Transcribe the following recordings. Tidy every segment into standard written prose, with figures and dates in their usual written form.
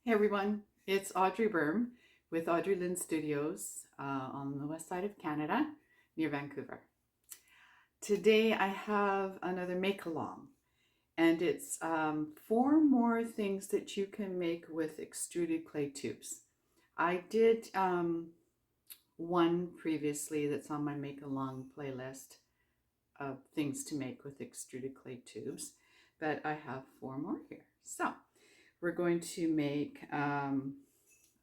Hey everyone, it's Audrey with Audrey Lynn Studios on the west side of Canada near Vancouver. Today I have another make-along, and it's 4 more things that you can make with extruded clay tubes. I did one previously that's on my make-along playlist of things to make with extruded clay tubes, but I have 4 more here. So we're going to make a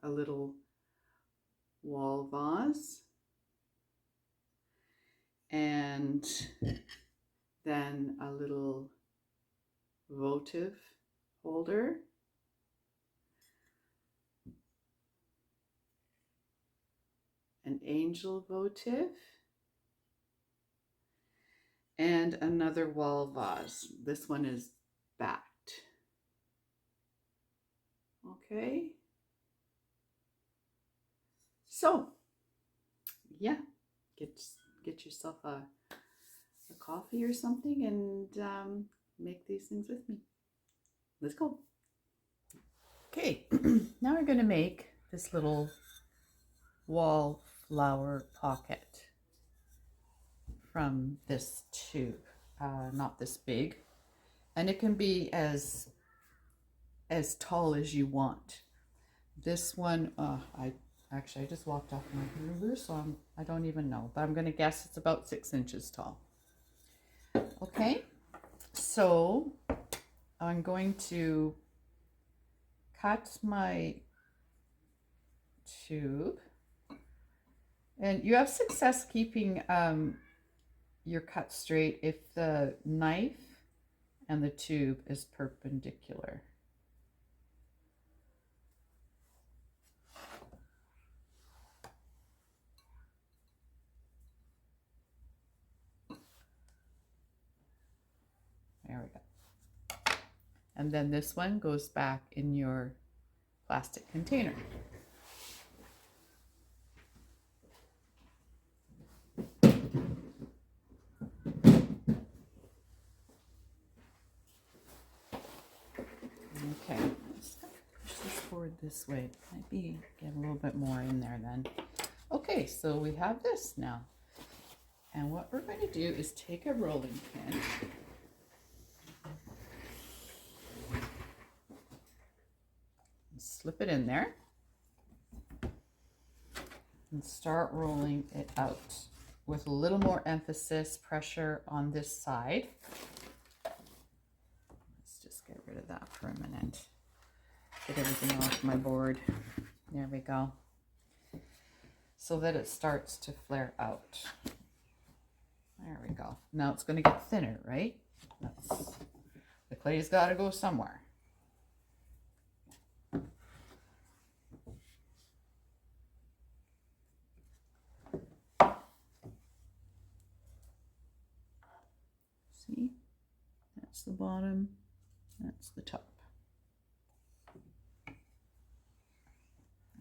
little wall vase, and then a little votive holder, an angel votive, and another wall vase. This one is backed. Okay, so yeah, get yourself a coffee or something and make these things with me. Let's go. Okay, now we're going to make this little wallflower pocket from this tube, not this big, and it can be as tall as you want. This one, I just walked off my ruler, so I don't even know, but I'm going to guess it's about 6 inches tall. Okay, so I'm going to cut my tube, and you have success keeping your cut straight if the knife and the tube is perpendicular. There we go. And then this one goes back in your plastic container. Okay, just gonna push this forward this way. Maybe get a little bit more in there then. Okay, so we have this now. And what we're going to do is take a rolling pin and slip it in there and start rolling it out with a little more emphasis, pressure on this side. Let's just get rid of that for a minute. Get everything off my board. There we go. So that it starts to flare out. There we go. Now it's going to get thinner, right? The clay's got to go somewhere. See? That's the bottom. That's the top.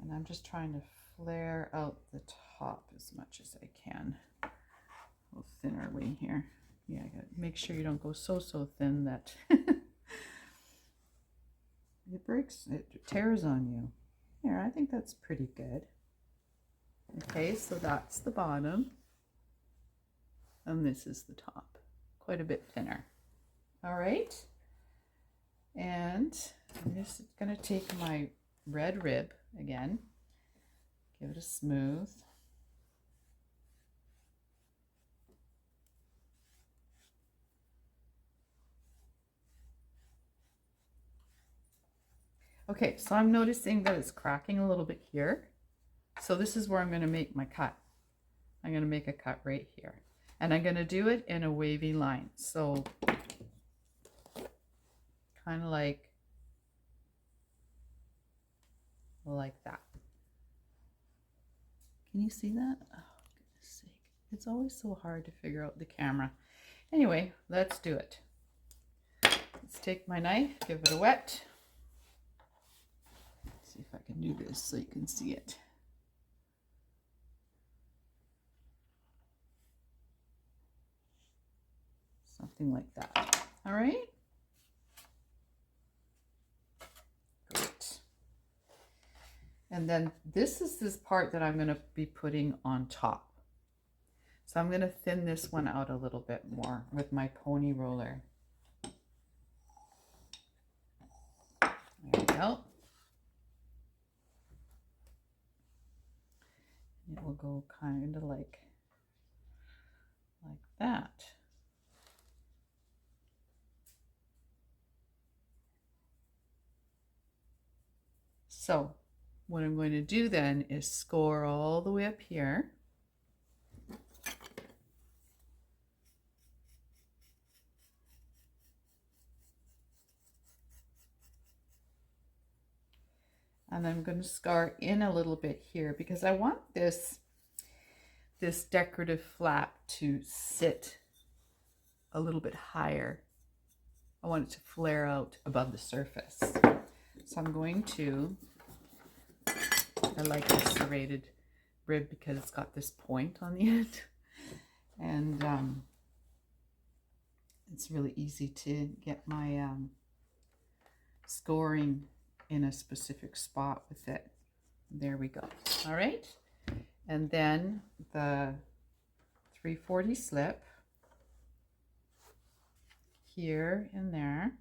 And I'm just trying to flare out the top as much as I can. A little thinner way here. Yeah, I gotta make sure you don't go so thin that it breaks, it tears on you. Here, I think that's pretty good. Okay, so that's the bottom. And this is the top. Quite a bit thinner. All right. And I'm just gonna take my red rib again. Give it a smooth. Okay, so I'm noticing that it's cracking a little bit here. So this is where I'm going to make my cut. I'm going to make a cut right here. And I'm going to do it in a wavy line. So kind of like that. Can you see that? Oh, goodness sake. It's always so hard to figure out the camera. Anyway, let's do it. Let's take my knife, give it a wet. See if I can do this so you can see it. Something like that. All right. Great. And then this is this part that I'm going to be putting on top. So I'm going to thin this one out a little bit more with my pony roller. There we go. It will go kind of like that. So what I'm going to do then is score all the way up here. And I'm going to scar in a little bit here because I want this decorative flap to sit a little bit higher. I want it to flare out above the surface. So I'm going to, I like this serrated rib because it's got this point on the end. And it's really easy to get my scoring in a specific spot with it. There we go. All right. And then the 340 slip here and there.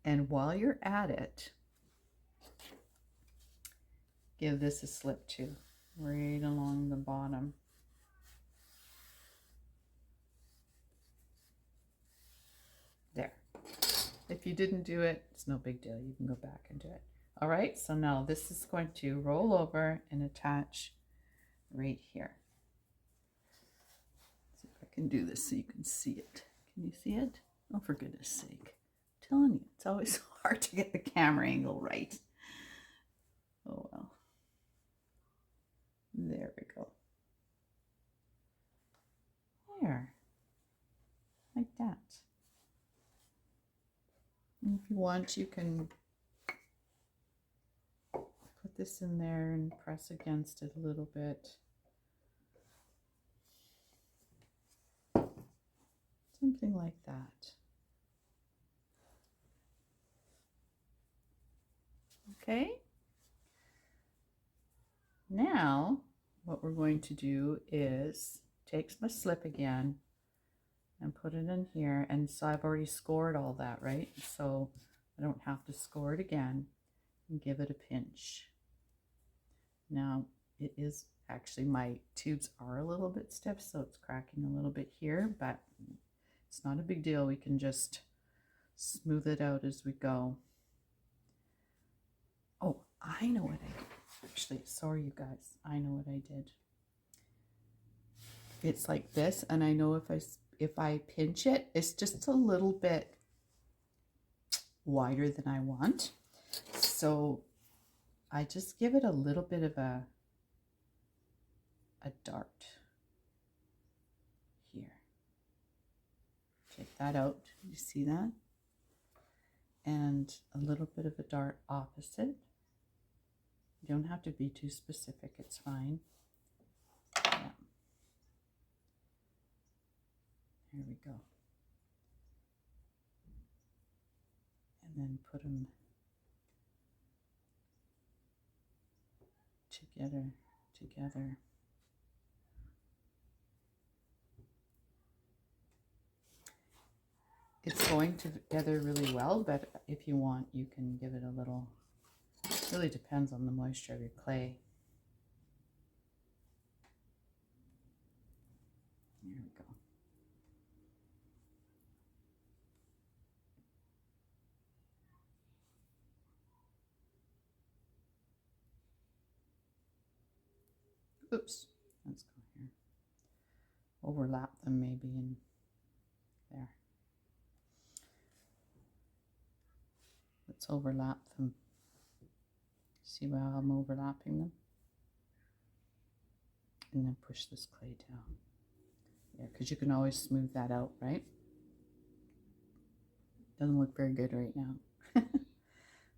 And while you're at it, give this a slip too, right along the bottom. There. If you didn't do it, it's no big deal. You can go back and do it. All right, so now this is going to roll over and attach right here. Let's see if I can do this so you can see it. Can you see it? Oh, for goodness sake. I'm telling you, it's always so hard to get the camera angle right. Oh well. There we go. There. Like that. And if you want, you can put this in there and press against it a little bit. Something like that. Okay. Now, what we're going to do is take my slip again and put it in here. And so I've already scored all that, right? So I don't have to score it again, and give it a pinch. Now it is actually, my tubes are a little bit stiff, so it's cracking a little bit here, but it's not a big deal. We can just smooth it out as we go. Oh, I know what I did. Actually, sorry you guys, I know what I did. It's like this, and I know if I pinch it, it's just a little bit wider than I want. So I just give it a little bit of a dart here. Take that out. You see that? And a little bit of a dart opposite. You don't have to be too specific, it's fine. Yeah. Here we go. And then put them together. It's going together really well, but if you want, you can give it a little. It really depends on the moisture of your clay. There we go. Oops, let's go here. Overlap them maybe in there. Let's overlap them. See how I'm overlapping them? And then push this clay down. Yeah, because you can always smooth that out, right? Doesn't look very good right now.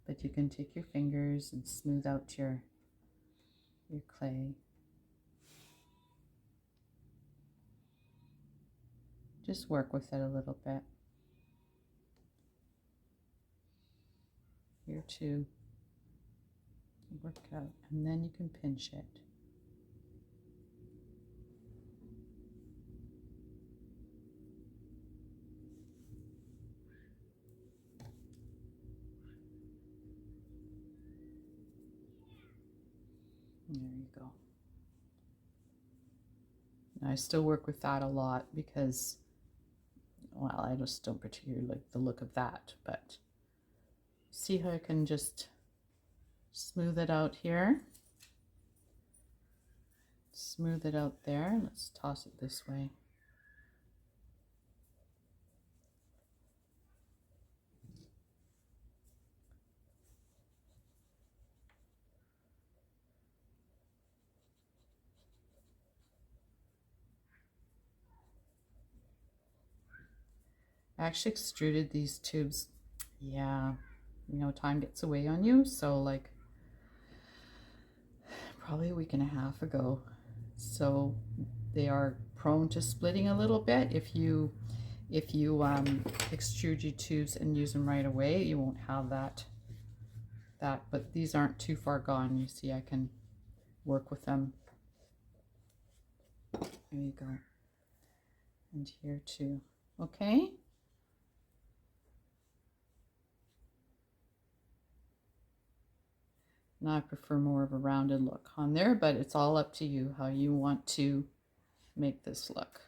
But you can take your fingers and smooth out your clay. Just work with it a little bit. to work out, and then you can pinch it. There you go. Now, I still work with that a lot because, well, I just don't particularly like the look of that, but see how I can just smooth it out here. Smooth it out there. Let's toss it this way. I actually extruded these tubes. Yeah, you know, time gets away on you. So like probably a week and a half ago. So they are prone to splitting a little bit. If you extrude your tubes and use them right away, you won't have that. But these aren't too far gone. You see, I can work with them. There you go. And here too. Okay. Now I prefer more of a rounded look on there, but it's all up to you how you want to make this look.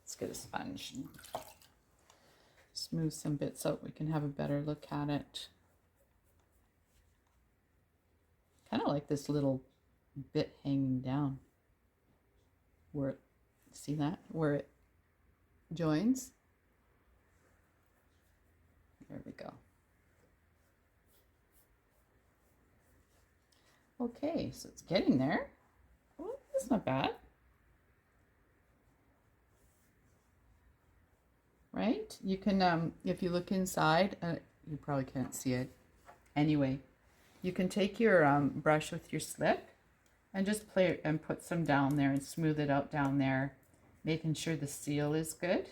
Let's get a sponge and smooth some bits out. We can have a better look at it. Kind of like this little bit hanging down where it, see that? Where it joins. There we go. Okay, so it's getting there. Well, that's not bad. Right? You can, if you look inside, you probably can't see it. Anyway, you can take your brush with your slip and just play and put some down there and smooth it out down there, making sure the seal is good.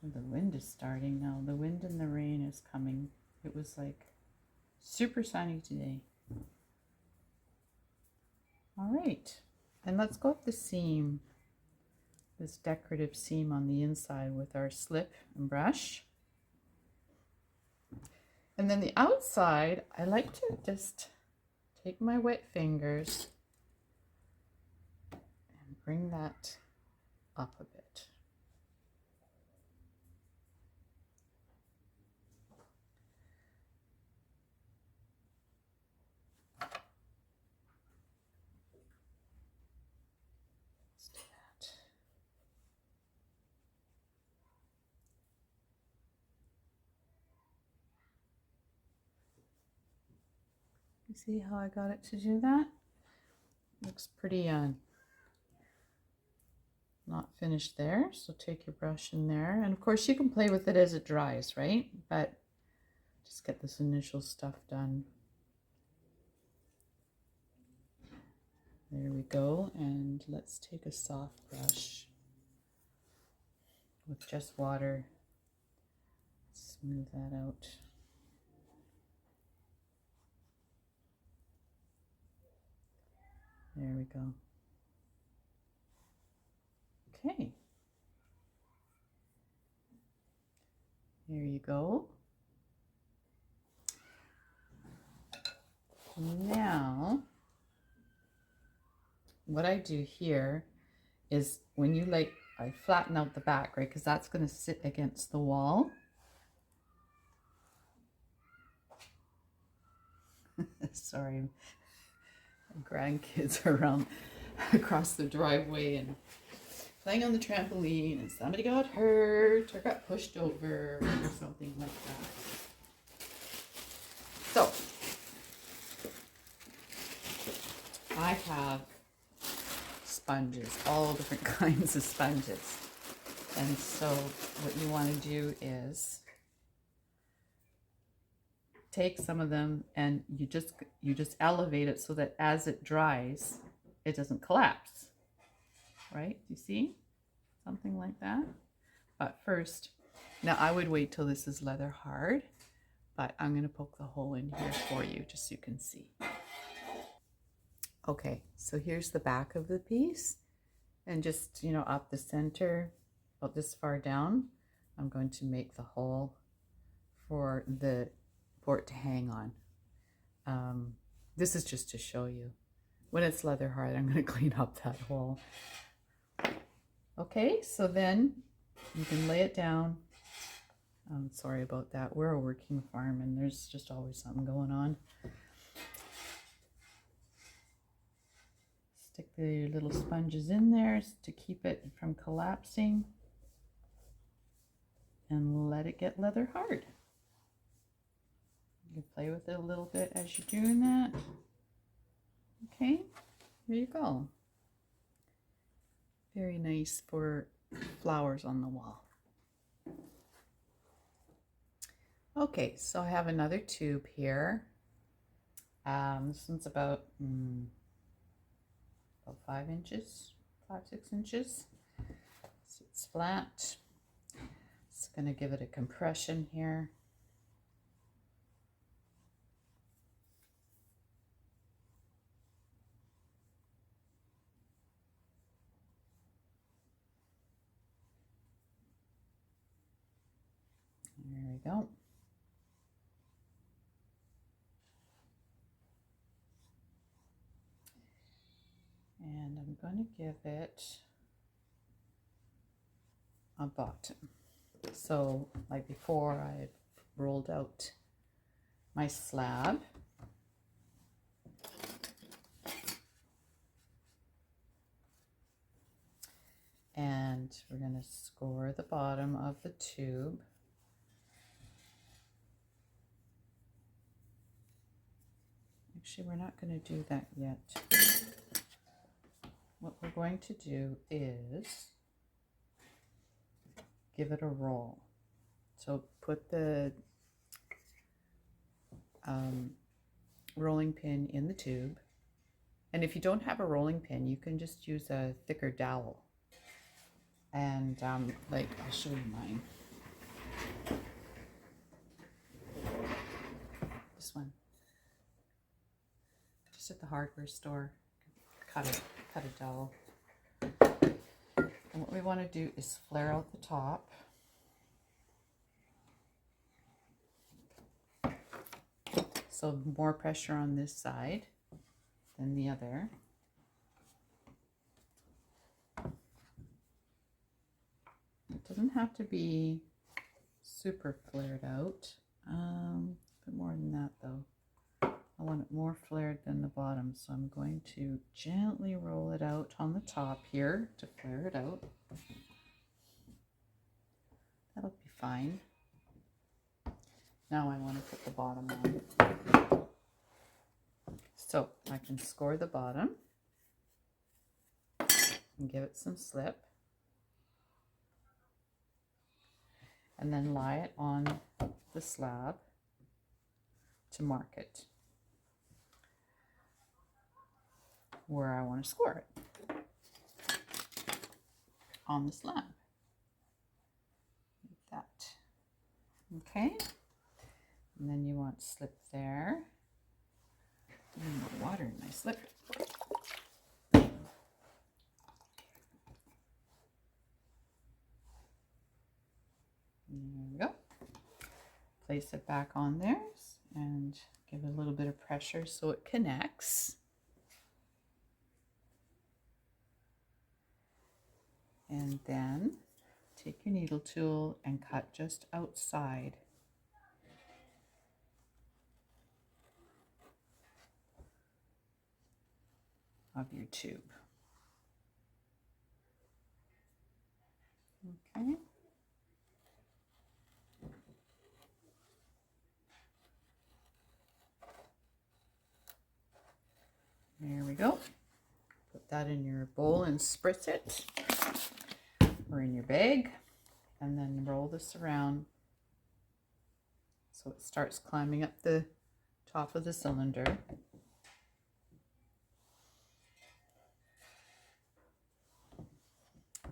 The wind is starting now. The wind and the rain is coming. It was like super sunny today. All right, and let's go up the seam, this decorative seam on the inside with our slip and brush. And then the outside, I like to just take my wet fingers and bring that up a bit. See how I got it to do that? Looks pretty not finished there. So take your brush in there, and of course you can play with it as it dries, right? But just get this initial stuff done. There we go, and let's take a soft brush with just water. Smooth that out. There we go. Okay. There you go. Now, what I do here is when you I flatten out the back, right? Because that's going to sit against the wall. Sorry. Grandkids are around across the driveway and playing on the trampoline, and somebody got hurt or got pushed over or something like that. So I have sponges, all different kinds of sponges, and so what you want to do is take some of them and you just elevate it so that as it dries, it doesn't collapse. right? Do you see? Something like that. But first, now I would wait till this is leather hard, but I'm going to poke the hole in here for you just so you can see. Okay, so here's the back of the piece, and just, you know, up the center, about this far down, I'm going to make the hole for it to hang on. This is just to show you. When it's leather hard, I'm going to clean up that hole. Okay, so then you can lay it down. Sorry about that. We're a working farm and there's just always something going on. Stick the little sponges in there to keep it from collapsing. And let it get leather hard. You can play with it a little bit as you're doing that. Okay, here you go. Very nice for flowers on the wall. Okay, so I have another tube here. This one's about 5 inches, 5-6 inches. So it's flat. It's going to give it a compression here. There we go. And I'm going to give it a bottom. So like before, I've rolled out my slab. And we're going to score the bottom of the tube. Actually, we're not going to do that yet. What we're going to do is give it a roll. So put the rolling pin in the tube. And if you don't have a rolling pin, you can just use a thicker dowel. And like, I'll show you mine. This one. Just at the hardware store. Cut a dowel. And what we want to do is flare out the top. So more pressure on this side than the other. It doesn't have to be super flared out. A bit more than that though. I want it more flared than the bottom, so I'm going to gently roll it out on the top here to flare it out. That'll be fine. Now I want to put the bottom on. So I can score the bottom and give it some slip. And then lie it on the slab to mark it where I want to score it on the slab. Like that. Okay. And then you want slip there. More water in my slip. There we go. Place it back on there and give it a little bit of pressure so it connects. And then take your needle tool and cut just outside. Of your tube. Okay. There we go. Put that in your bowl and spritz it, or in your bag, and then roll this around so it starts climbing up the top of the cylinder.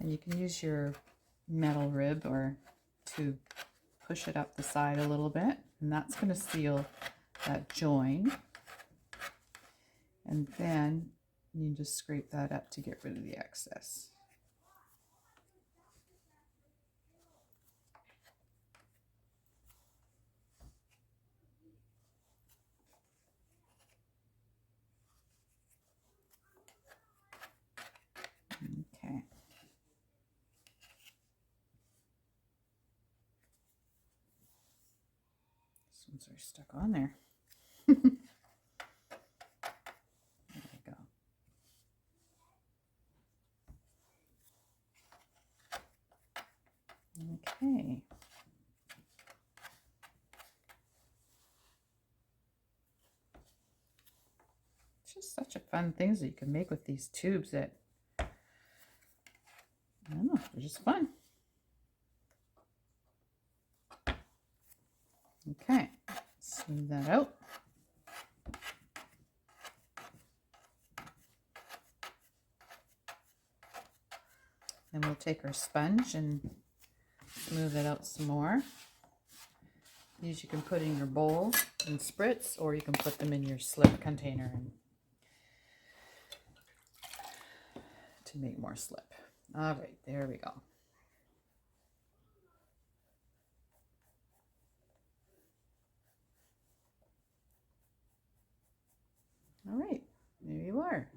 And you can use your metal rib or to push it up the side a little bit, and that's going to seal that join. And then you just scrape that up to get rid of the excess. Okay. These ones are stuck on there. There we go. Okay. It's just such a fun things that you can make with these tubes that, I don't know, they're just fun. Okay, smooth that out. Then we'll take our sponge and smooth it out some more. These you can put in your bowl and spritz, or you can put them in your slip container and to make more slip. All right, there we go. All right, there you are.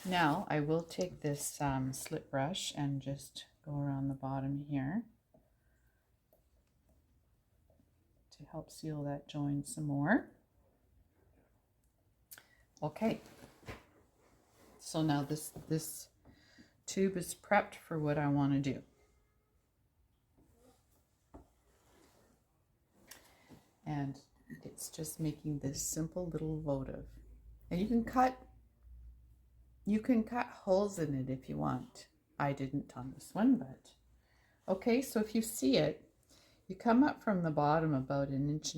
Now I will take this slip brush and just go around the bottom here to help seal that join some more. Okay, so now this tube is prepped for what I want to do. And it's just making this simple little votive. And you can cut holes in it if you want. I didn't on this one, but okay, so if you see it, you come up from the bottom about 1.5 inches.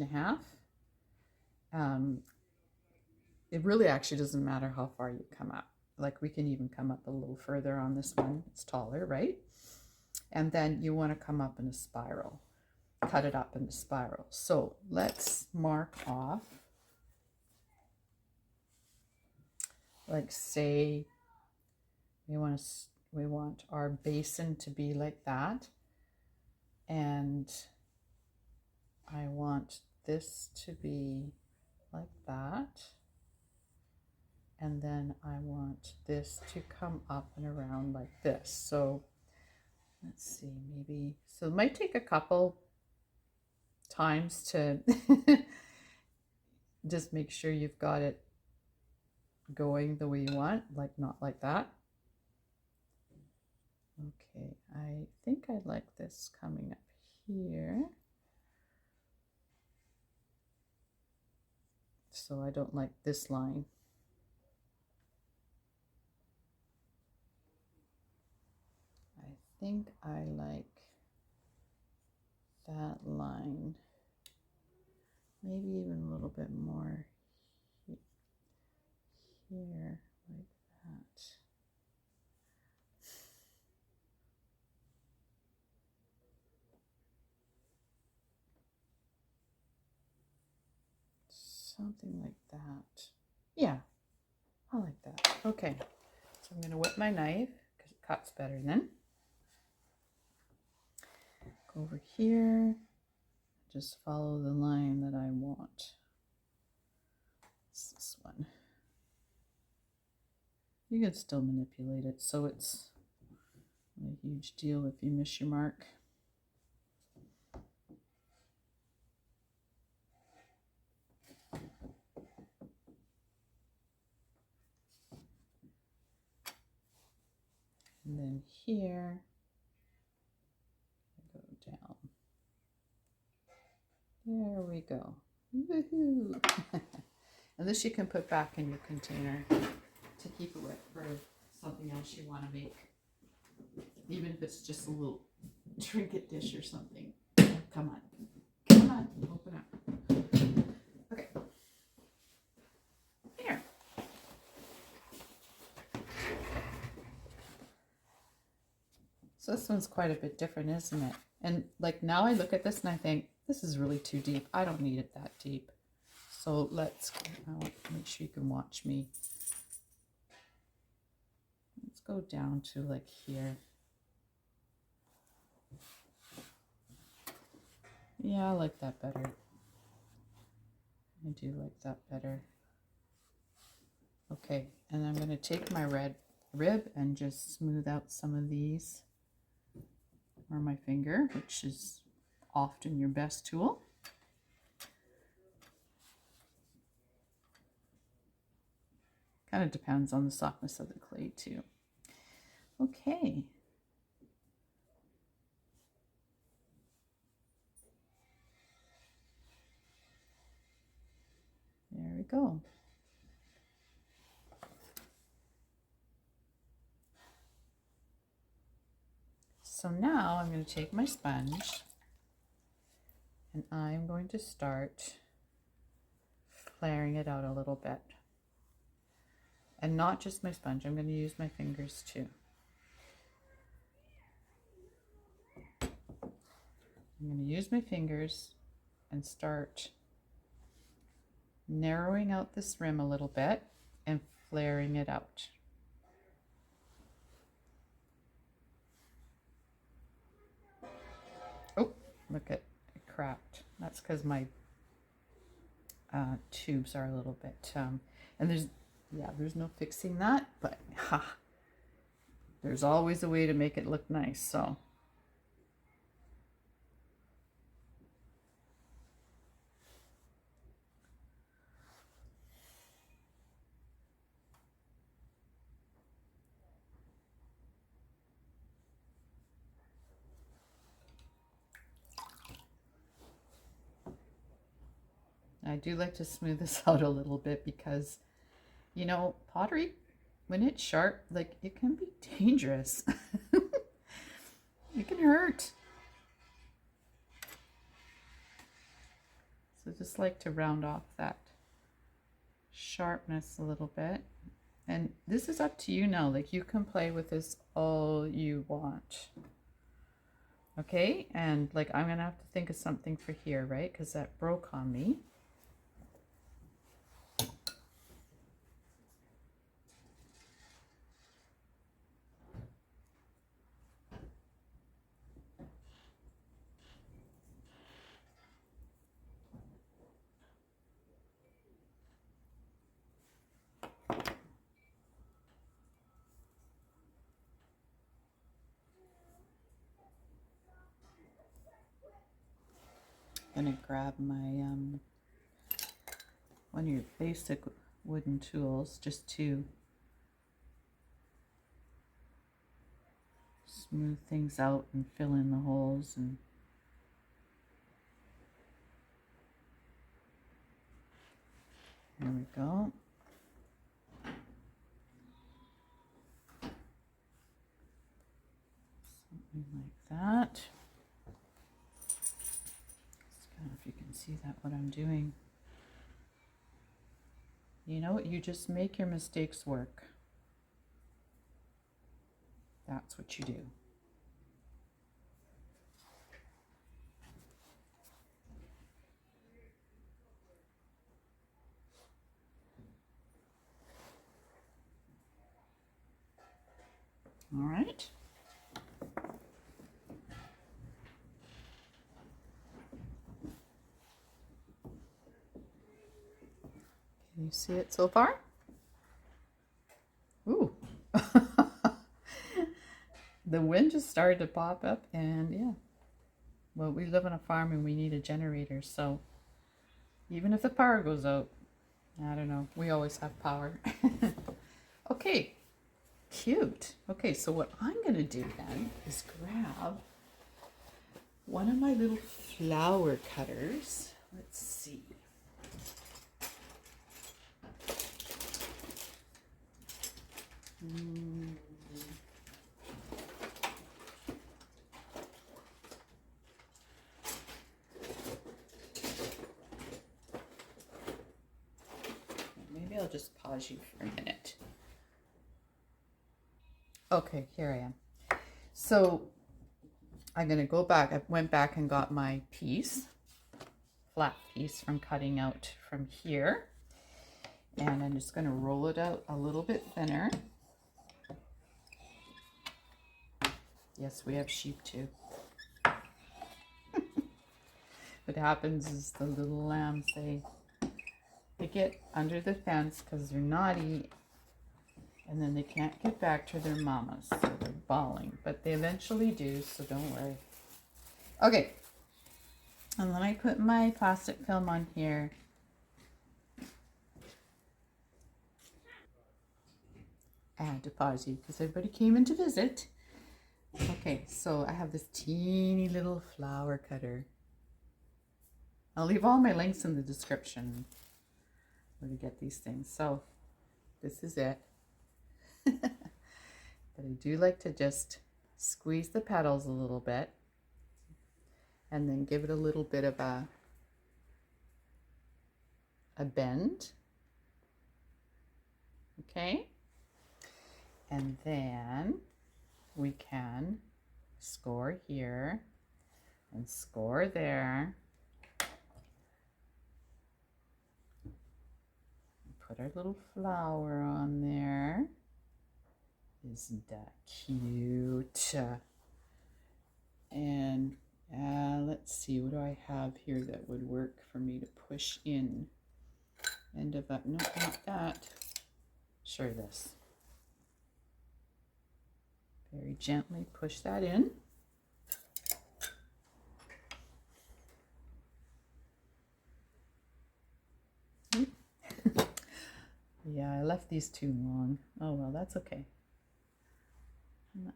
It really actually doesn't matter how far you come up. Like we can even come up a little further on this one. It's taller, right? And then you want to come up in a spiral. Cut it up in a spiral. So let's mark off, like say we want our basin to be like that, and I want this to be like that, and then I want this to come up and around like this. So let's see, maybe, so it might take a couple times to just make sure you've got it going the way you want, like not like that. Okay, I think I like this coming up here. So I don't like this line. I think I like that line. Maybe even a little bit more here, like that. Something like that. Yeah, I like that. Okay, so I'm going to whip my knife because it cuts better then. Go over here. Just follow the line that I want. It's this one. You can still manipulate it so it's not a huge deal if you miss your mark. And then here, go down. There we go. Woohoo! And this you can put back in your container to keep it wet for something else you want to make. Even if it's just a little trinket dish or something. Come on. Come on. Open up. Okay. Here. So this one's quite a bit different, isn't it? And like now I look at this and I think, this is really too deep. I don't need it that deep. So I want to make sure you can watch me. Let's go down to like here. Yeah, I like that better. I do like that better. Okay, and I'm going to take my red rib and just smooth out some of these, or my finger, which is often your best tool. Kind of depends on the softness of the clay too. Okay. There we go. So now I'm going to take my sponge and I'm going to start flaring it out a little bit. And not just my sponge, I'm going to use my fingers too. I'm going to use my fingers and start narrowing out this rim a little bit and flaring it out. Oh, look at it cracked. That's because my tubes are a little bit, and there's no fixing that, but there's always a way to make it look nice, so. I do like to smooth this out a little bit because, you know, pottery, when it's sharp, like it can be dangerous. It can hurt. So just like to round off that sharpness a little bit. And this is up to you now. Like you can play with this all you want. Okay, and like I'm gonna have to think of something for here, right? Because that broke on me. I'm gonna grab my one of your basic wooden tools just to smooth things out and fill in the holes. And there we go. Something like that. I don't know if you can see that, what I'm doing. You know what? You just make your mistakes work. That's what you do. All right. Can you see it so far? Ooh. The wind just started to pop up, and yeah. Well, we live on a farm and we need a generator, so even if the power goes out, I don't know, we always have power. Okay, cute. Okay, so what I'm gonna do then is grab one of my little flower cutters. Let's see. Maybe I'll just pause you for a minute. Okay, here I am. So I'm going to go back. I went back and got my piece, flat piece from cutting out from here. And I'm just going to roll it out a little bit thinner. Yes, we have sheep too. What happens is the little lambs, they get under the fence because they're naughty, and then they can't get back to their mamas, so they're bawling. But they eventually do, so don't worry. Okay, and then I put my plastic film on here. I had to pause you because everybody came in to visit. Okay, so I have this teeny little flower cutter. I'll leave all my links in the description where to get these things. So this is it. But I do like to just squeeze the petals a little bit and then give it a little bit of a bend. Okay? And then we can score here and score there. Put our little flower on there. Isn't that cute? And let's see, what do I have here that would work for me to push in? End of that, no, not that. Sure, this. Very gently push that in. Yeah, I left these too long. Oh well, that's okay.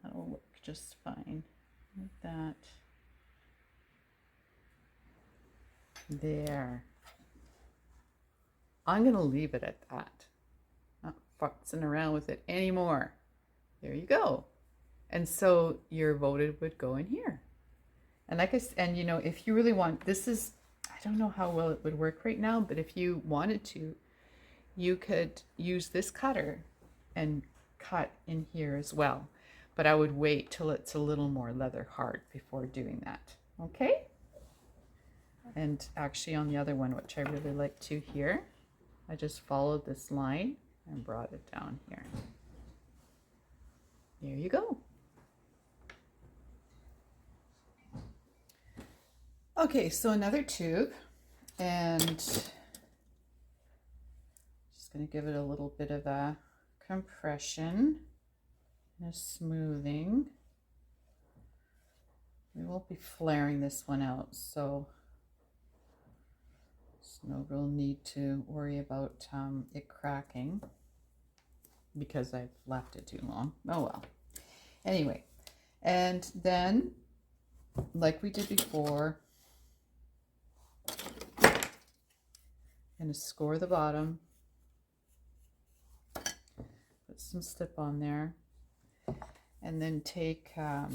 That'll work just fine. Like that. There. I'm going to leave it at that. Not futzing around with it anymore. There you go. And so your votive would go in here. And like I said, and you know, if you really want, this is, I don't know how well it would work right now, but if you wanted to, you could use this cutter and cut in here as well. But I would wait till it's a little more leather hard before doing that. Okay? And actually on the other one, which I really like to here, I just followed this line and brought it down here. There you go. Okay, so another tube, and just going to give it a little bit of a compression and a smoothing. We won't be flaring this one out, so there's no real need to worry about it cracking because I've left it too long. Oh well. Anyway, and then like we did before, I'm going to score the bottom, put some slip on there, and then take our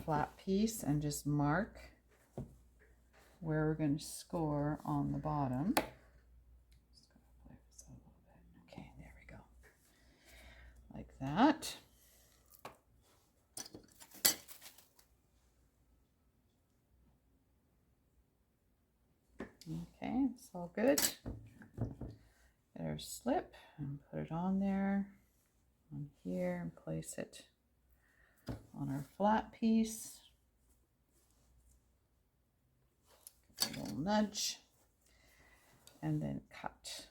flat piece and just mark where we're going to score on the bottom. Just going to play this out a little bit. Okay, there we go. Like that. Okay, it's all good. Get our slip and put it on there, on here, and place it on our flat piece. Give it a little nudge, and then cut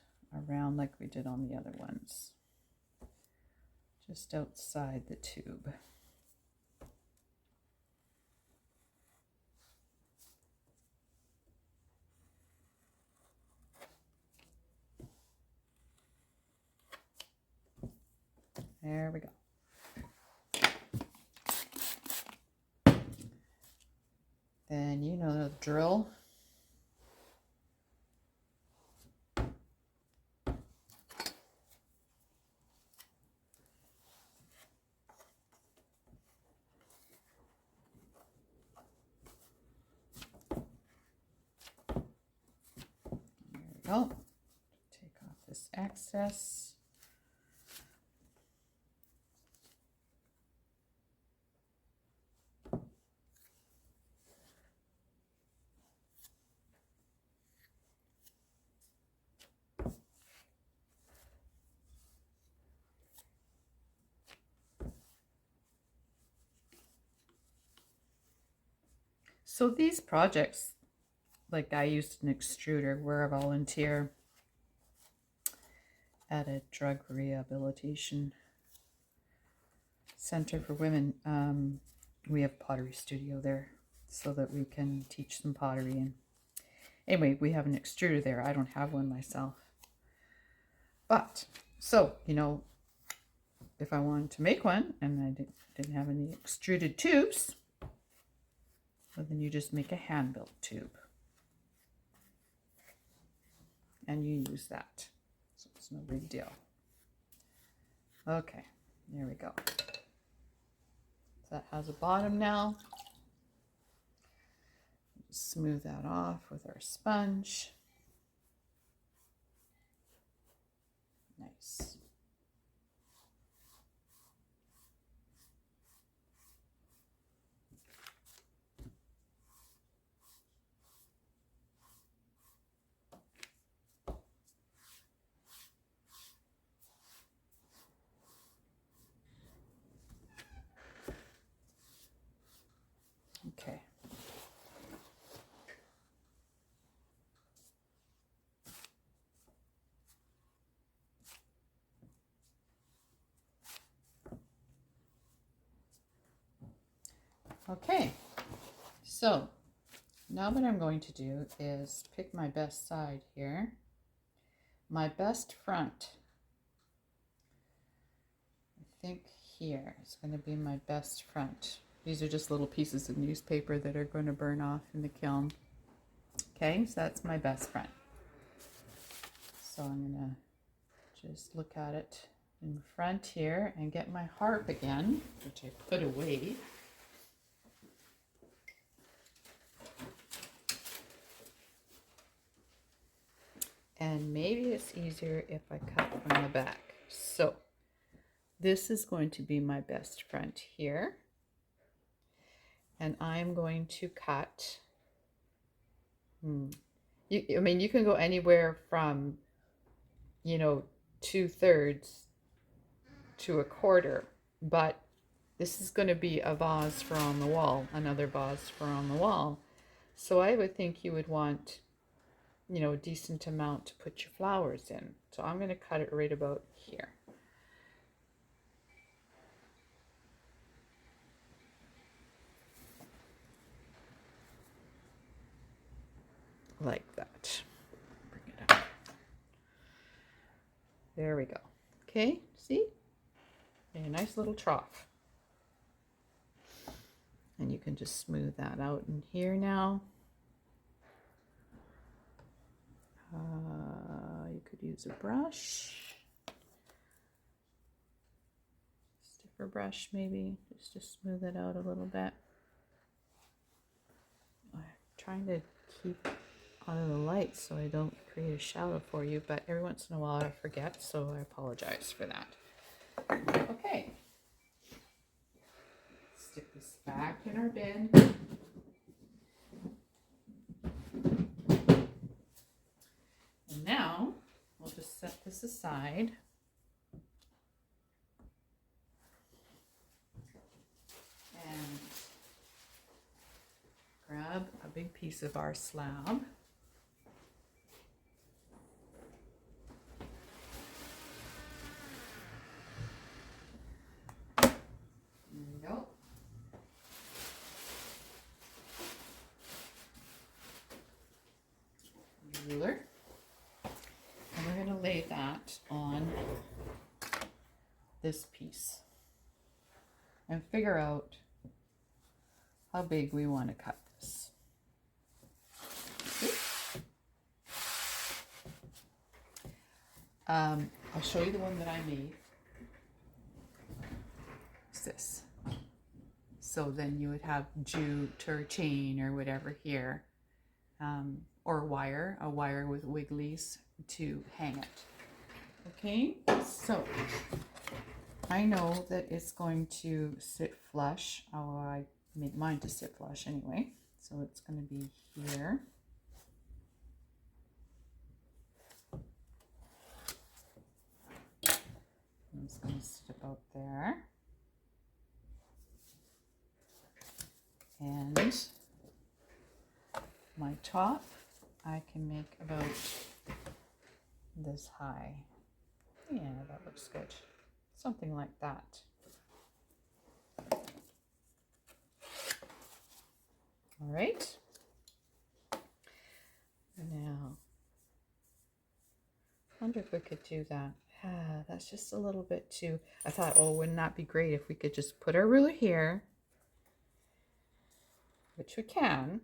around like we did on the other ones, just outside the tube. There we go. Then you know the drill. There we go. Take off this excess. So these projects, like I used an extruder. We're a volunteer at a drug rehabilitation center for women. We have pottery studio there so that we can teach them pottery. And anyway, we have an extruder there. I don't have one myself. But, so, you know, if I wanted to make one and I didn't have any extruded tubes, well, then you just make a hand-built tube. And you use that. So it's no big deal. Okay, there we go. So that has a bottom now. Smooth that off with our sponge. Nice. Okay. Okay, so now what I'm going to do is pick my best side here. My best front, I think here is going to be my best front. These are just little pieces of newspaper that are going to burn off in the kiln. Okay, so that's my best front. So I'm going to just look at it in front here and get my harp again, which I put away. And maybe it's easier if I cut from the back. So this is going to be my best front here. And I'm going to cut, I mean, you can go anywhere from, you know, 2/3 to 1/4, but this is going to be a vase for on the wall, another vase for on the wall. So I would think you would want, you know, a decent amount to put your flowers in. So I'm going to cut it right about here. Like that. Bring it up. There we go. Okay, see? A nice little trough. And you can just smooth that out in here now. You could use a brush. Stiffer brush maybe, just to smooth it out a little bit. I'm trying to keep out of the light so I don't create a shadow for you, but every once in a while I forget, so I apologize for that. Okay. Stick this back in our bin. And now we'll just set this aside. And grab a big piece of our slab. There we go. Ruler. And we're going to lay that on this piece and figure out how big we want to cut this. I'll show you the one that I made. It's this. So then you would have jute or chain or whatever here, or a wire with wigglies to hang it. Okay, so I know that it's going to sit flush. Oh, I made mine to sit flush anyway. So it's going to be here. I'm just going to sit about there. And my top, I can make about this high. Yeah, that looks good. Something like that. All right. Now, I wonder if we could do that. That's just a little bit too, I thought, oh, wouldn't that be great if we could just put our ruler here, which we can,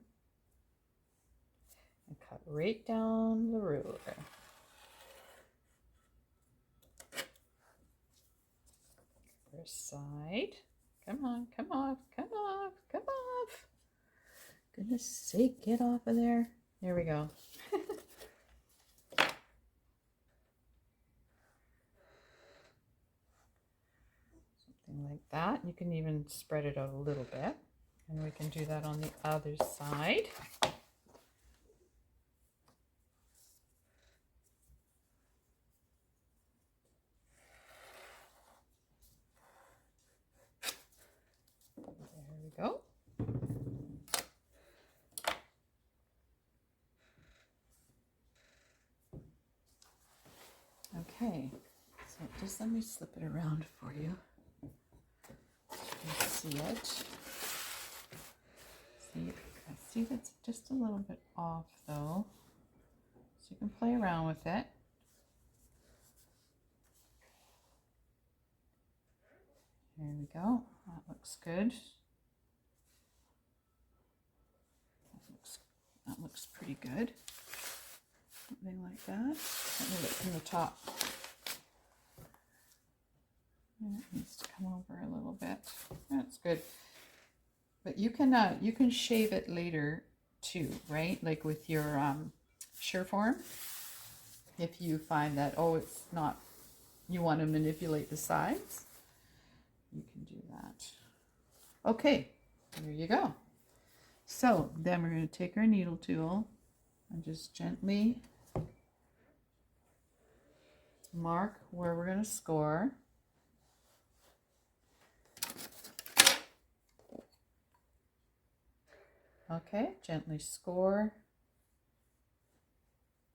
and cut right down the ruler. First side. Come on, come off, come off, come off. Goodness sake, get off of there. There we go. Something like that. You can even spread it out a little bit. And we can do that on the other side. There we go. Okay, so just let me slip it around for you. So you can see it. See, I see that's just a little bit off though. So you can play around with it. There we go. That looks good. That looks pretty good. Something like that. Let me look from the top. And it needs to come over a little bit. That's good. But you can shave it later too, right? Like with your Sureform. If you find that, oh, it's not, you want to manipulate the sides, you can do that. Okay, there you go. So then we're going to take our needle tool and just gently mark where we're going to score. Okay, gently score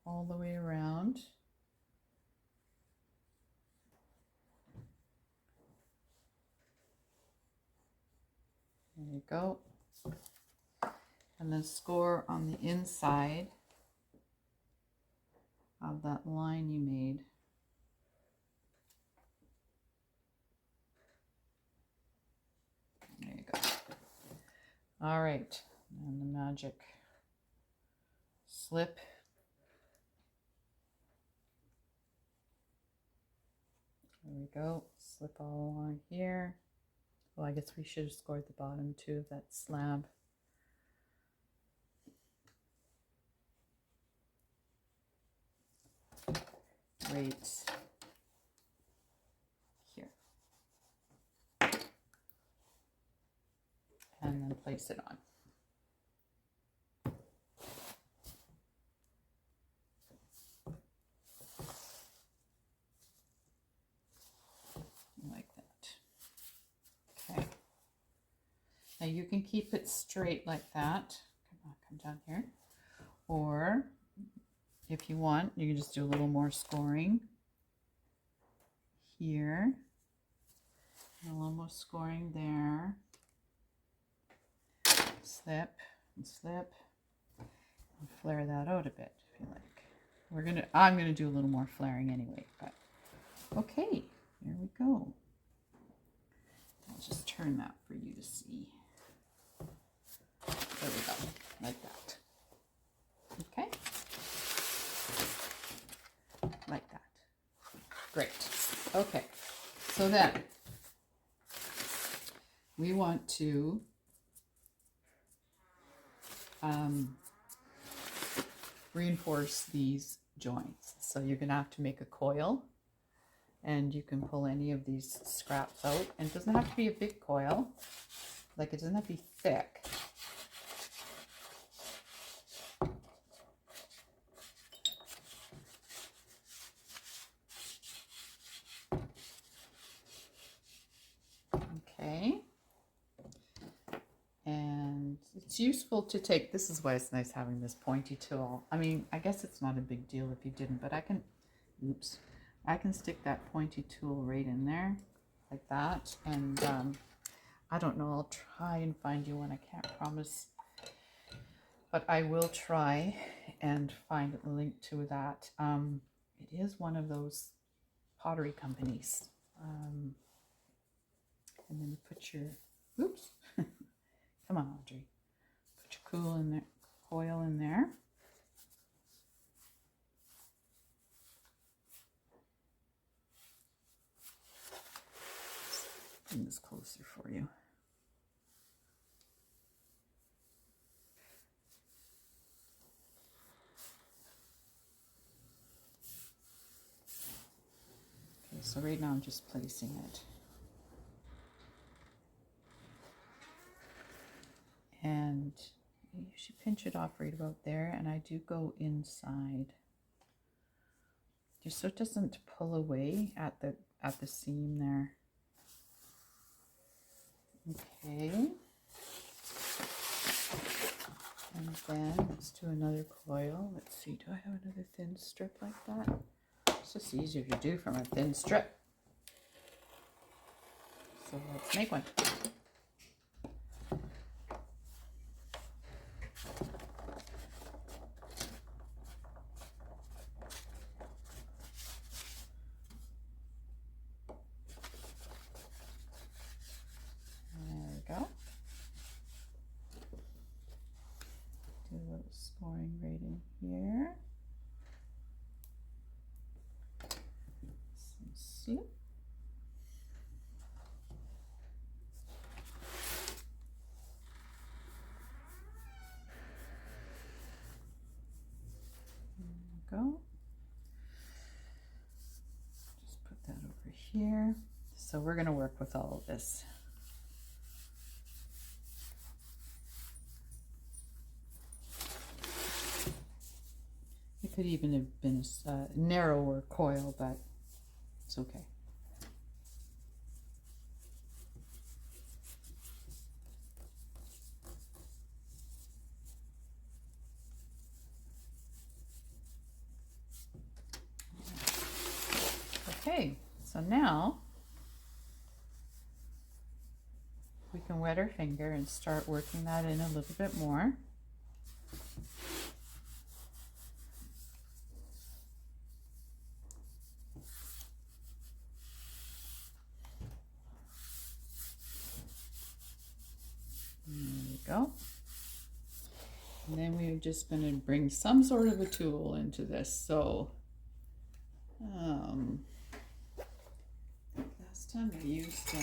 all the way around. There you go. And then score on the inside of that line you made. There you go. All right, and the magic slip. There we go. Slip all along here. Well, I guess we should have scored the bottom too of that slab. Right here. And then place it on. Like that. Okay. Now you can keep it straight like that. Come on, come down here. Or if you want, you can just do a little more scoring here. And a little more scoring there. Slip and slip. And flare that out a bit if you like. I'm gonna do a little more flaring anyway, but okay, there we go. I'll just turn that for you to see. There we go, like that. Okay. Like that. Great. Okay. So then we want to reinforce these joints. So you're going to have to make a coil, and you can pull any of these scraps out. And it doesn't have to be a big coil. Like, it doesn't have to be thick. Okay. And It's useful to take, this is why it's nice having this pointy tool. I mean, I guess it's not a big deal if you didn't, but I can, oops, I can stick that pointy tool right in there like that. And I don't know, I'll try and find you one. I can't promise, but I will try and find a link to that. It is one of those pottery companies. And then you put your, oops, come on, Audrey. Put your coil in there. Bring this closer for you. Okay, so right now I'm just placing it. And you should pinch it off right about there, and I do go inside just so it doesn't pull away at the seam there. Okay, and then let's do another coil. Let's see, do I have another thin strip like that? It's just easier to do from a thin strip, so let's make one. Do a little scoring right in here. Some slip. There we go. Just put that over here. So we're going to work with all of this. It could even have been a narrower coil, but it's okay. Okay, so now we can wet our finger and start working that in a little bit more. There we go. And then we're just going to bring some sort of a tool into this. So last time I used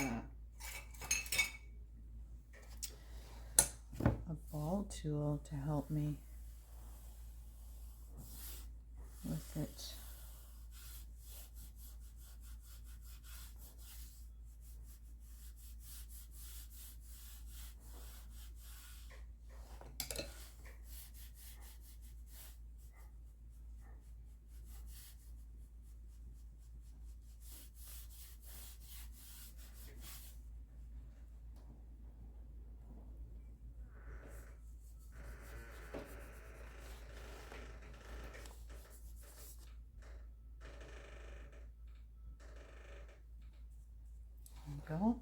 a ball tool to help me with it. Go.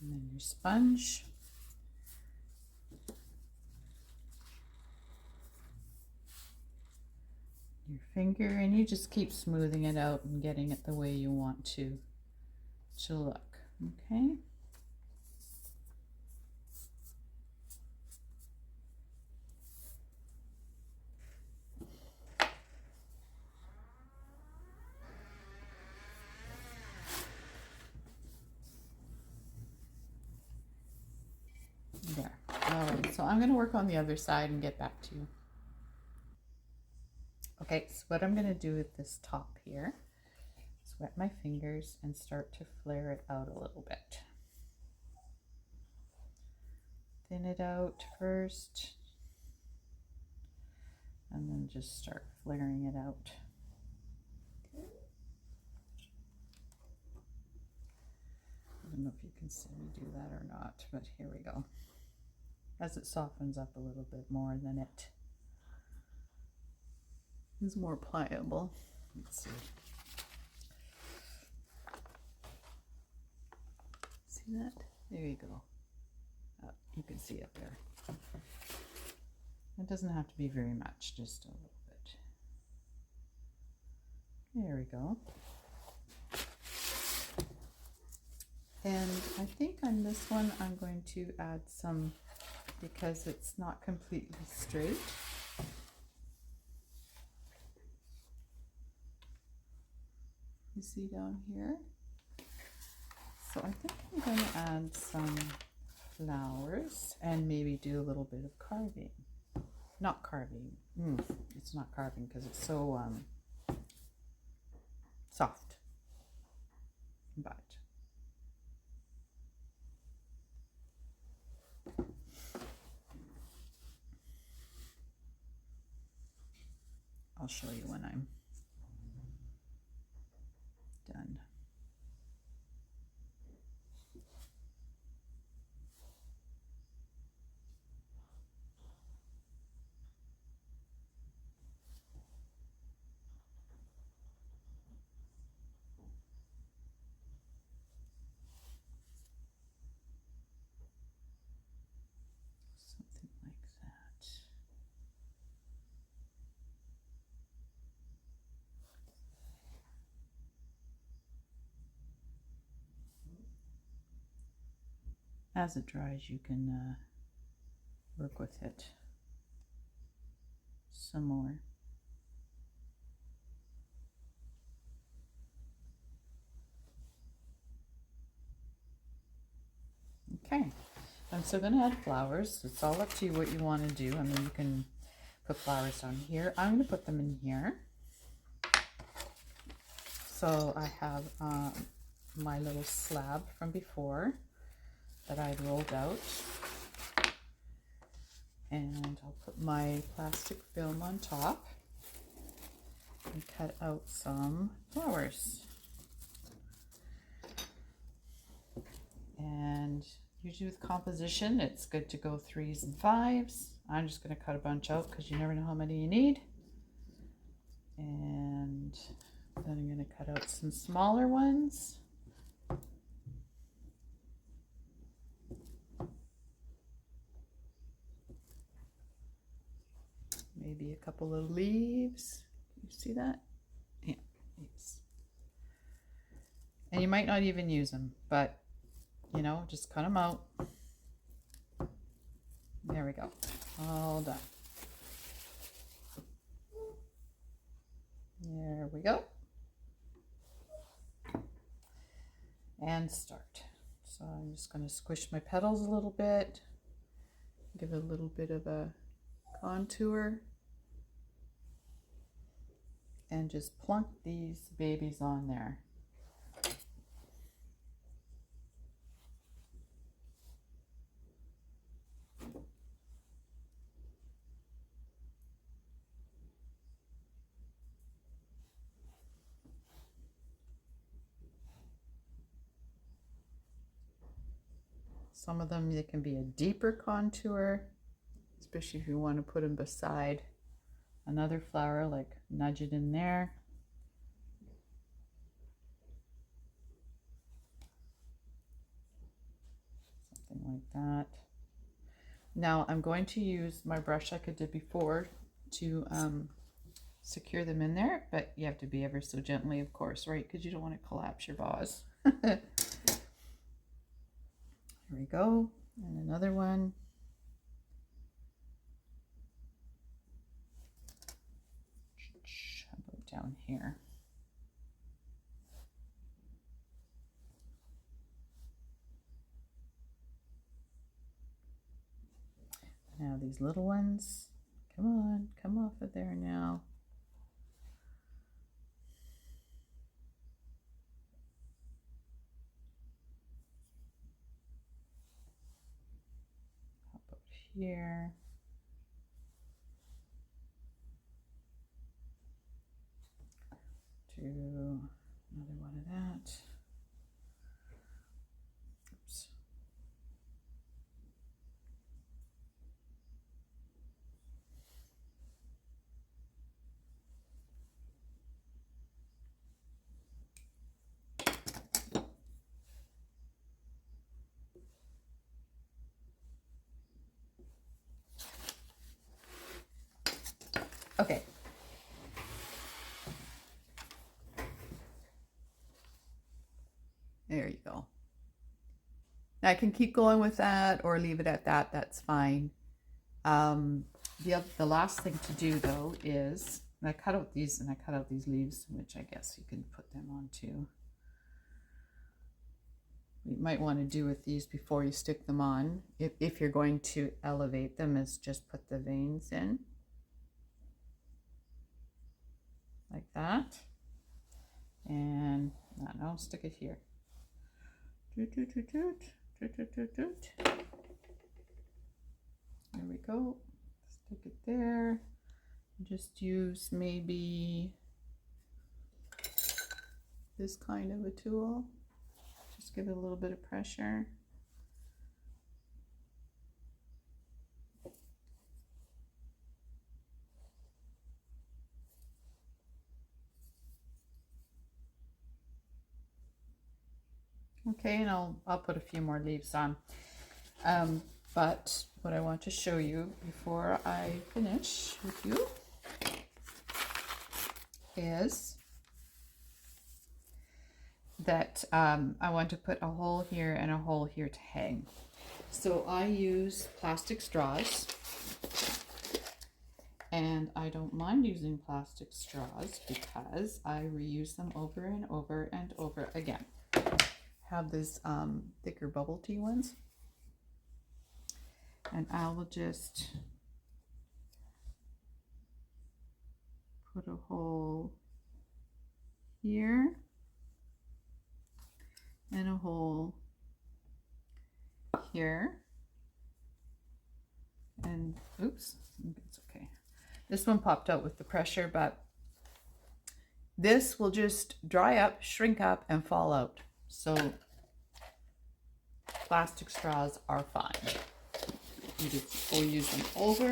And then your sponge. Your finger, and you just keep smoothing it out and getting it the way you want to look. Okay. There. All right, so I'm going to work on the other side and get back to you. Okay, so what I'm going to do with this top here is wet my fingers and start to flare it out a little bit. Thin it out first, and then just start flaring it out. don't know if you can see me do that or not, but here we go. As it softens up a little bit more, then it is more pliable. Let's see. See that? There you go. You can see it there. It doesn't have to be very much, just a little bit. There we go. And I think on this one I'm going to add some, because it's not completely straight. You see down here? So I think I'm going to add some flowers and maybe do a little bit of carving. Not carving. It's not carving because it's so soft. But I'll show you when I'm done. Something like that. As it dries, you can work with it some more. Okay, I'm still going to add flowers. It's all up to you what you want to do. I mean, you can put flowers down here. I'm going to put them in here. So I have my little slab from before that I rolled out. And I'll put my plastic film on top and cut out some flowers. And usually with composition, it's good to go 3s and 5s. I'm just going to cut a bunch out because you never know how many you need. And then I'm going to cut out some smaller ones. Maybe a couple of leaves. Can you see that? Yeah, leaves. And you might not even use them, but you know, just cut them out. There we go. All done. There we go. And start. So I'm just going to squish my petals a little bit. Give it a little bit of a contour. And just plunk these babies on there. Some of them, they can be a deeper contour, especially if you want to put them beside another flower, like nudge it in there. Something like that. Now I'm going to use my brush like I did before to secure them in there, but you have to be ever so gently, of course, right? Because you don't want to collapse your vase. Here we go. And another one. How about down here? Now these little ones, come on, come off of there now. How about here? Do another one of that. There you go. I can keep going with that or leave it at that. That's fine. The last thing to do though is, and I cut out these leaves, which I guess you can put them on too. What you might want to do with these before you stick them on, if you're going to elevate them, is just put the veins in like that. And I'll stick it here. There we go. Stick it there. Just use maybe this kind of a tool. Just give it a little bit of pressure. Okay, and I'll put a few more leaves on. But what I want to show you before I finish with you is that I want to put a hole here and a hole here to hang. So I use plastic straws, and I don't mind using plastic straws because I reuse them over and over and over again. Have these thicker bubble tea ones, and I will just put a hole here and a hole here, and oops, it's okay. This one popped out with the pressure, but this will just dry up, shrink up, and fall out. So plastic straws are fine. You just will use them over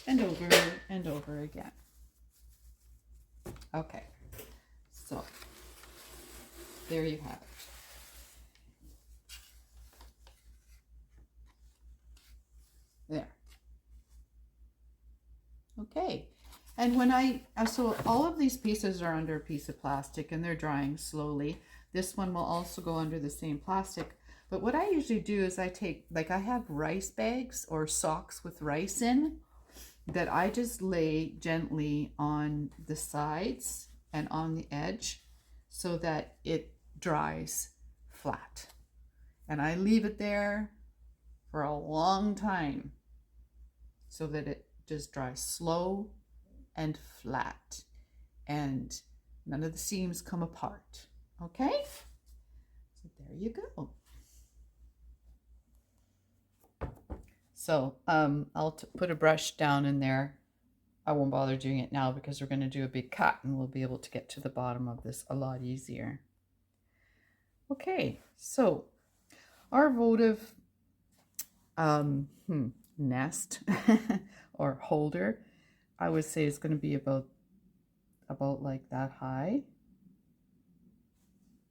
and over and over again. Okay, so there you have it. There. Okay, and when so all of these pieces are under a piece of plastic and they're drying slowly. This one will also go under the same plastic. But what I usually do is I take, like, I have rice bags or socks with rice in that I just lay gently on the sides and on the edge so that it dries flat. And I leave it there for a long time so that it just dries slow and flat and none of the seams come apart. Okay, so there you go. So I'll put a brush down in there. I won't bother doing it now because we're going to do a big cut and we'll be able to get to the bottom of this a lot easier. Okay, so our votive nest or holder, I would say is going to be about like that high.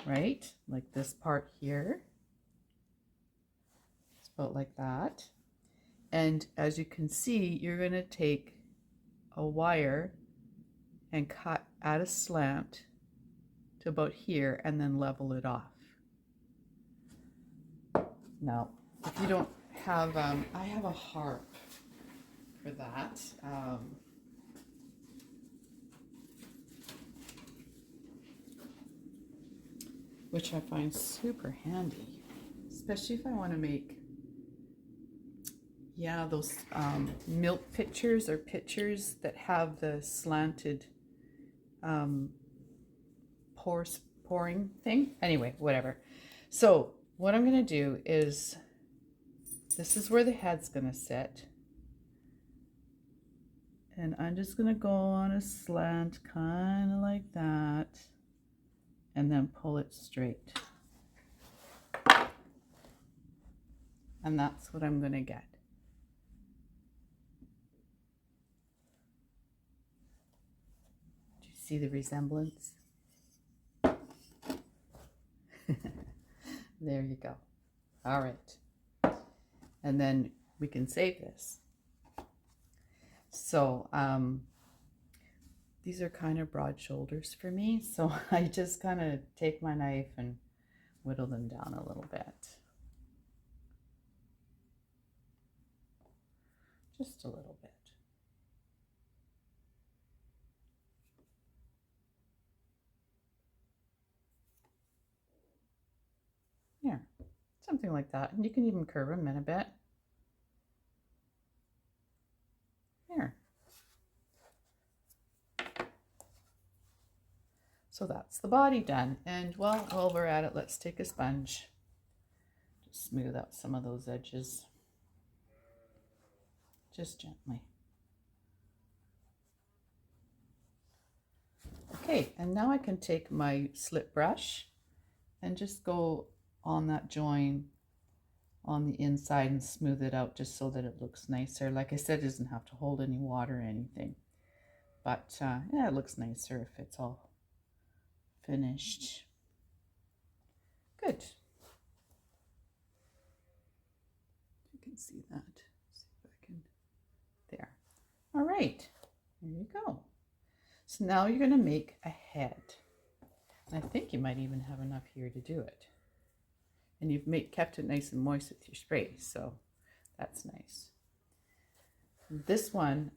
Right, like this part here. It's about like that. And as you can see, you're going to take a wire and cut at a slant to about here and then level it off. Now, if you don't have, I have a harp for that. Which I find super handy, especially if I want to make, yeah, those milk pitchers or pitchers that have the slanted pouring thing. Anyway, whatever. So what I'm going to do is, this is where the head's going to sit. And I'm just going to go on a slant, kind of like that. And then pull it straight. And that's what I'm going to get. Do you see the resemblance? There you go. All right. And then we can save this. So, these are kind of broad shoulders for me, so I just kind of take my knife and whittle them down a little bit. Just a little bit. There, something like that. And you can even curve them in a bit. There. So that's the body done. And well, while we're at it, let's take a sponge. Just smooth out some of those edges. Just gently. Okay, and now I can take my slip brush and just go on that join on the inside and smooth it out just so that it looks nicer. Like I said, it doesn't have to hold any water or anything. But yeah, it looks nicer if it's all finished. Good. You can see that. See if I can. There. All right. There you go. So now you're going to make a head. And I think you might even have enough here to do it. And you've kept it nice and moist with your spray, so that's nice. This one,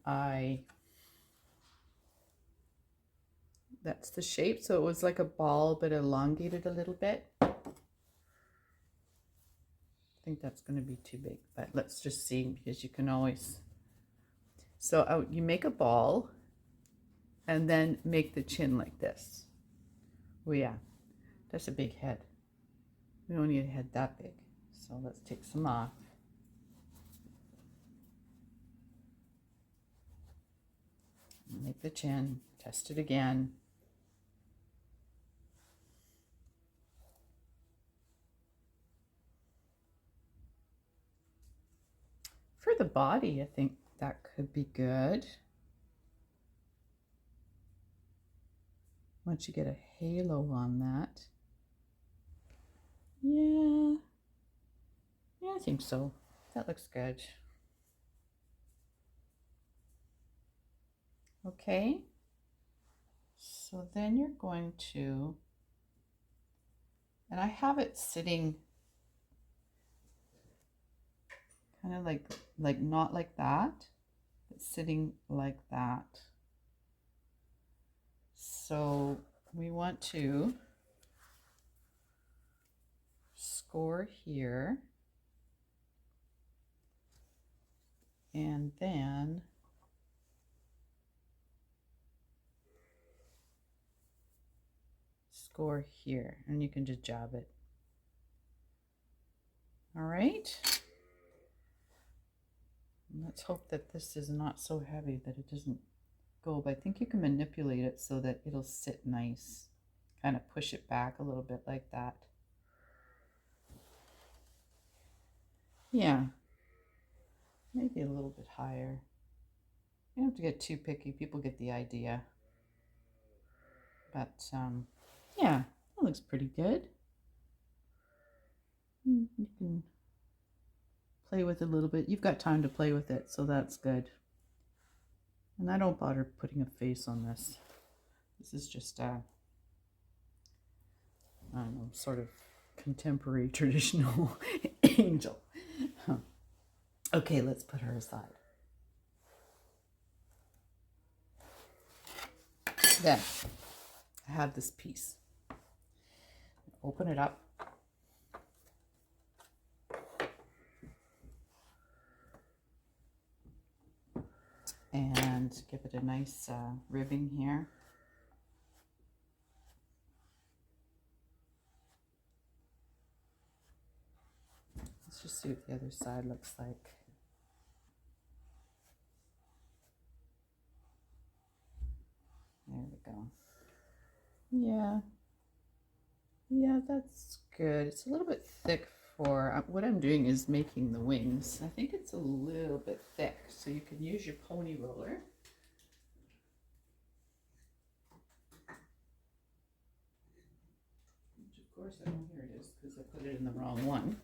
that's the shape. So it was like a ball, but elongated a little bit. I think that's going to be too big, but let's just see, because you can always. So you make a ball and then make the chin like this. Oh yeah, that's a big head. We don't need a head that big. So let's take some off. Make the chin, test it again. For the body, I think that could be good. Once you get a halo on that. Yeah, I think so. That looks good. Okay, so then you're going to, and I have it sitting kind of like not like that, but sitting like that. So we want to score here, and then score here, and you can just jab it. All right. And let's hope that this is not so heavy that it doesn't go, but I think you can manipulate it so that it'll sit nice. Kind of push it back a little bit like that. Yeah, maybe a little bit higher. You don't have to get too picky. People get the idea. But yeah, that looks pretty good. You can play with it a little bit. You've got time to play with it, so that's good. And I don't bother putting a face on this. This is just I don't know, sort of contemporary traditional angel. Okay, let's put her aside. Then I have this piece. Open it up. And give it a nice ribbing here. Let's just see what the other side looks like. There we go. Yeah, that's good. It's a little bit thick for what I'm doing is making the wings. I think it's a little bit thick, so you can use your pony roller. Which of course I know here it is because I put it in the wrong one.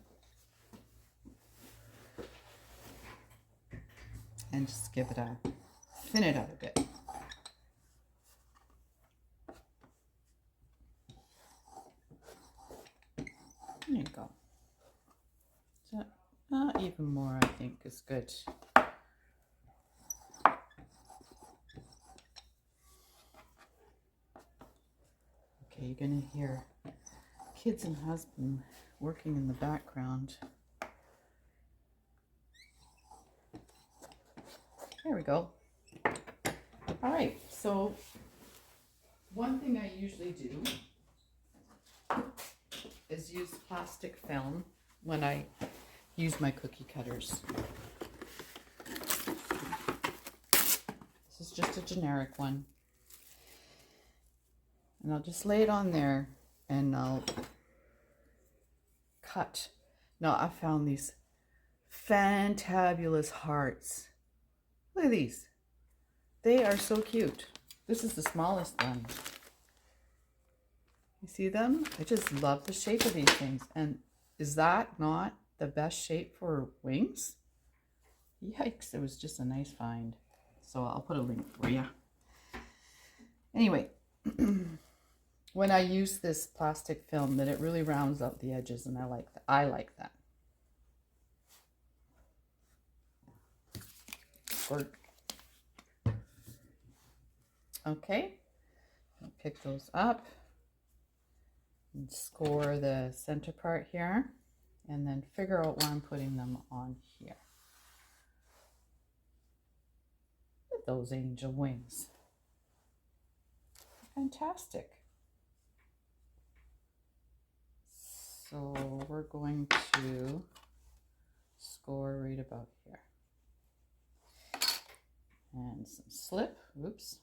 And just give it a, thin it out a bit. There you go. So, even more, I think, is good. Okay, you're gonna hear kids and husband working in the background. There we go. All right, so one thing I usually do is use plastic film when I use my cookie cutters. This is just a generic one. And I'll just lay it on there and I'll cut. Now I found these fantabulous hearts. Look at these. They are so cute. This is the smallest one. You see them? I just love the shape of these things. And is that not the best shape for wings? Yikes, it was just a nice find. So I'll put a link for you. Anyway, when I use this plastic film, that it really rounds out the edges, and I like that. Squirt. Okay, I'll pick those up and score the center part here, and then figure out where I'm putting them on here. Look at those angel wings. Fantastic. So we're going to score right about here. And some slip. Oops.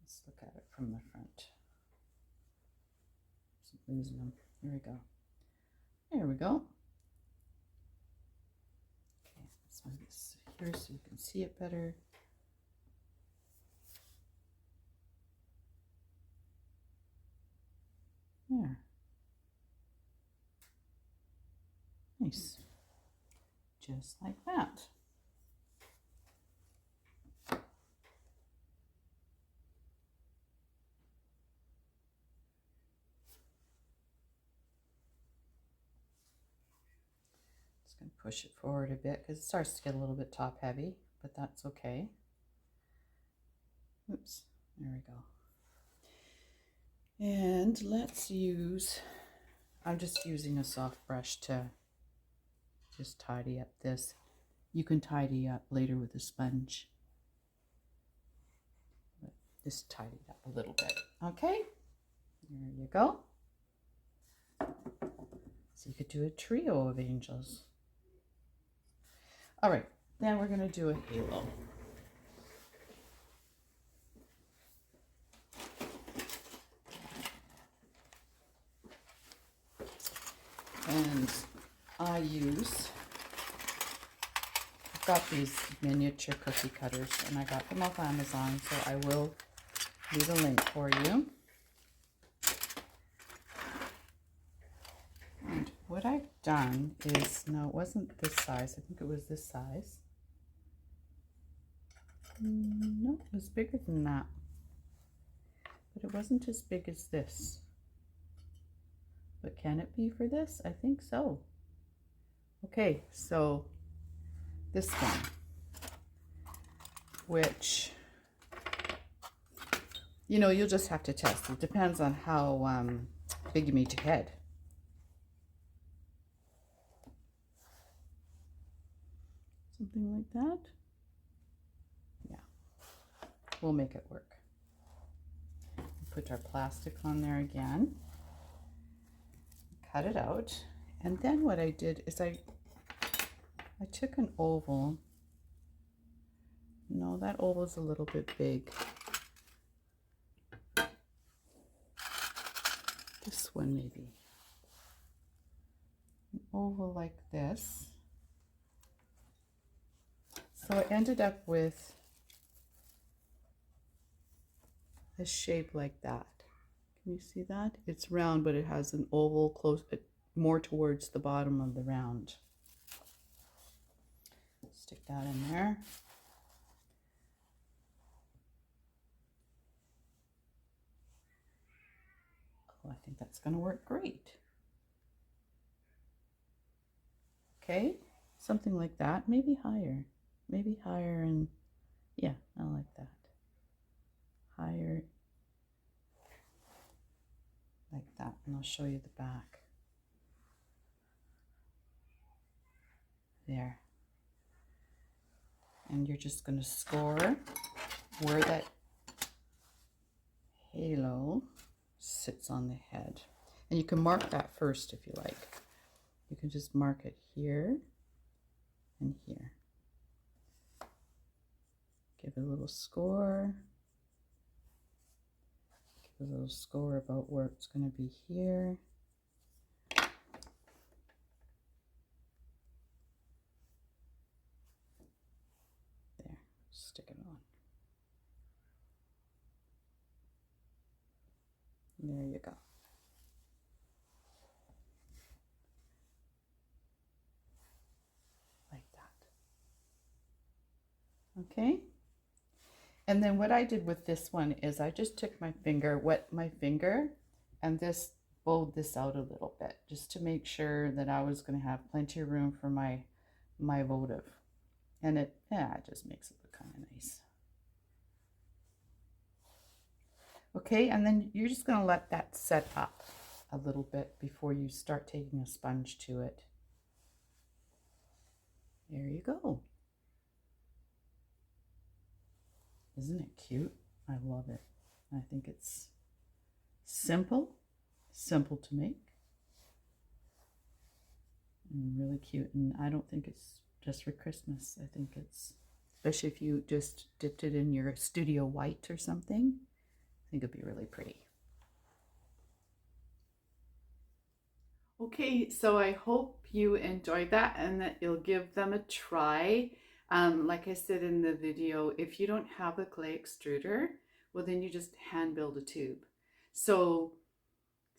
Let's look at it from the front. I'm losing them. Here we go. There we go. Okay, let's move this here so you can see it better. There. Nice. Just like that. Just going to push it forward a bit because it starts to get a little bit top heavy, but that's okay. Oops, there we go. And let's use, I'm just using a soft brush to just tidy up this. You can tidy up later with a sponge. But just tidy it up a little bit. Okay, there you go. So you could do a trio of angels. All right, then we're going to do a halo. And I've got these miniature cookie cutters and I got them off Amazon, so I will leave a link for you. And what I've done is, no, it wasn't this size, I think it was this size. No, it was bigger than that, but it wasn't as big as this. But can it be for this? I think so. Okay, so this one, which, you know, you'll just have to test. It depends on how big you make your head. Something like that. Yeah, we'll make it work. Put our plastic on there again. Cut it out, and then what I did is I took an oval. No, that oval is a little bit big. This one maybe. An oval like this. So I ended up with a shape like that. Can you see that? It's round, but it has an oval close, more towards the bottom of the round. Stick that in there. Well, I think that's going to work great. Okay, something like that, maybe higher, and yeah, I like that. Higher, like that, and I'll show you the back. There. And you're just going to score where that halo sits on the head. And you can mark that first if you like. You can just mark it here and here. Give it a little score. Give it a little score about where it's going to be here. There, stick it on. There you go. Like that. Okay. And then what I did with this one is I just took my finger, wet my finger, and just bowled this out a little bit, just to make sure that I was going to have plenty of room for my votive. And it just makes it look kind of nice. Okay, and then you're just going to let that set up a little bit before you start taking a sponge to it. There you go. Isn't it cute? I love it. I think it's simple to make, and really cute. And I don't think it's just for Christmas. I think it's, especially if you just dipped it in your studio white or something, I think it'd be really pretty. Okay, so I hope you enjoyed that and that you'll give them a try. Like I said in the video, if you don't have a clay extruder, well then you just hand build a tube. So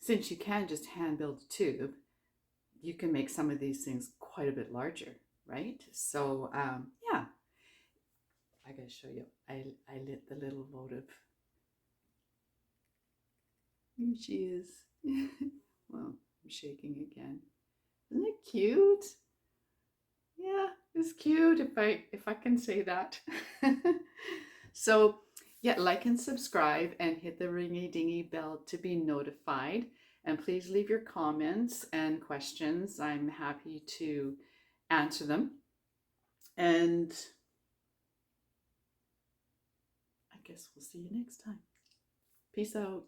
since you can just hand build a tube, you can make some of these things quite a bit larger, right? So yeah, I gotta show you. I lit the little votive. Here she is. Well, I'm shaking again. Isn't it cute? Yeah, it's cute if I can say that. So yeah, like and subscribe and hit the ringy dingy bell to be notified. And please leave your comments and questions. I'm happy to answer them. And I guess we'll see you next time. Peace out.